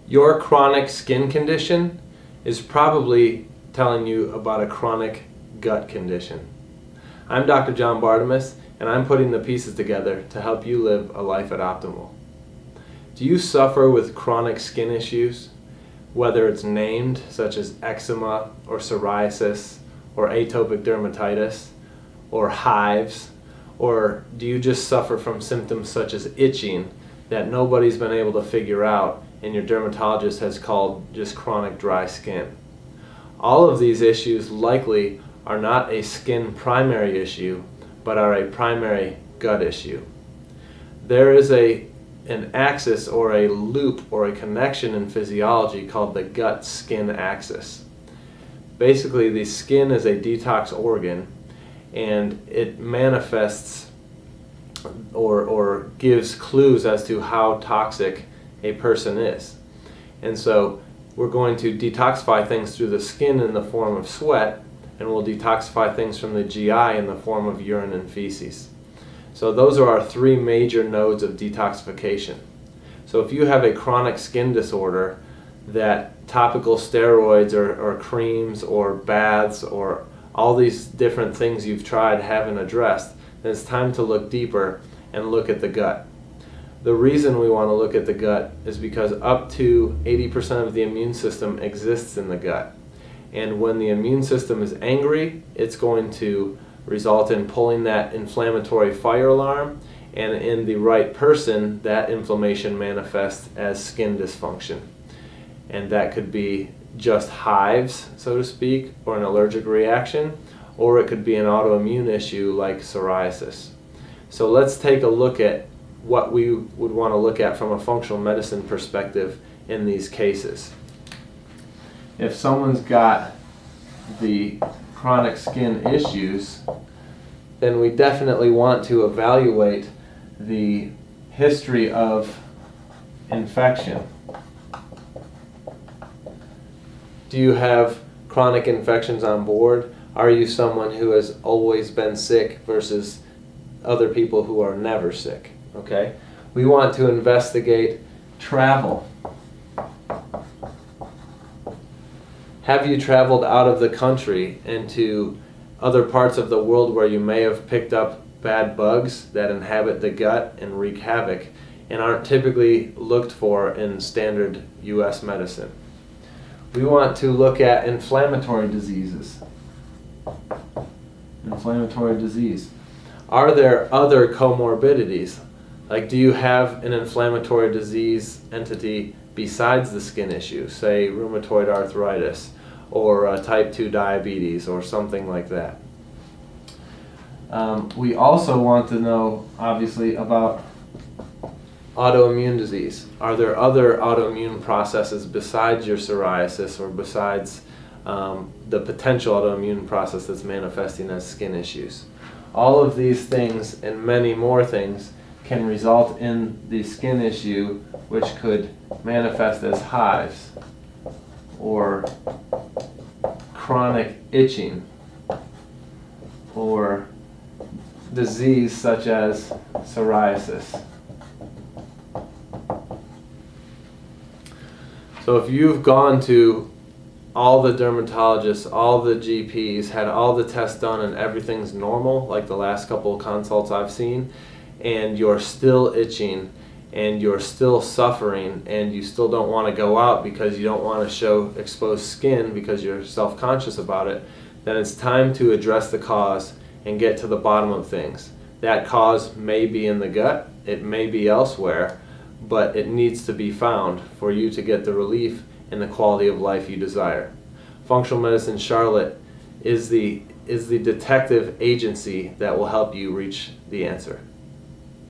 Your chronic skin condition is probably telling you about a chronic gut condition. I'm Dr. John Bartemus, and I'm putting the pieces together to help you live a life at optimal. Do you suffer with chronic skin issues, whether it's named, such as eczema or psoriasis or atopic dermatitis or hives, or do you just suffer from symptoms such as itching that nobody's been able to figure out and your dermatologist has called just chronic dry skin? All of these issues likely are not a skin primary issue, but are a primary gut issue. There is an axis or a loop or a connection in physiology called the gut-skin axis. Basically, the skin is a detox organ, and it manifests or gives clues as to how toxic a person is. And so we're going to detoxify things through the skin in the form of sweat, and we'll detoxify things from the GI in the form of urine and feces. So those are our three major nodes of detoxification. So if you have a chronic skin disorder that topical steroids or creams or baths or all these different things you've tried haven't addressed, then it's time to look deeper and look at the gut. The reason we want to look at the gut is because up to 80% of the immune system exists in the gut. And when the immune system is angry, it's going to result in pulling that inflammatory fire alarm, and in the right person, that inflammation manifests as skin dysfunction. And that could be just hives, so to speak, or an allergic reaction, or it could be an autoimmune issue like psoriasis. So let's take a look at what we would want to look at from a functional medicine perspective in these cases. If someone's got the chronic skin issues, then we definitely want to evaluate the history of infection. Do you have chronic infections on board? Are you someone who has always been sick versus other people who are never sick? Okay? We want to investigate travel. Have you traveled out of the country into other parts of the world where you may have picked up bad bugs that inhabit the gut and wreak havoc and aren't typically looked for in standard U.S. medicine? We want to look at inflammatory diseases. Inflammatory disease. Are there other comorbidities? Like, do you have an inflammatory disease entity besides the skin issue, say rheumatoid arthritis or type 2 diabetes or something like that? We also want to know, obviously, about autoimmune disease. Are there other autoimmune processes besides your psoriasis or besides the potential autoimmune process that's manifesting as skin issues? All of these things and many more things can result in the skin issue, which could manifest as hives or chronic itching or disease such as psoriasis. So if you've gone to all the dermatologists, all the GPs, had all the tests done and everything's normal, like the last couple of consults I've seen, and you're still itching and you're still suffering and you still don't want to go out because you don't want to show exposed skin because you're self-conscious about it, then it's time to address the cause and get to the bottom of things. That cause may be in the gut, it may be elsewhere, but it needs to be found for you to get the relief and the quality of life you desire. Functional Medicine Charlotte is the detective agency that will help you reach the answer.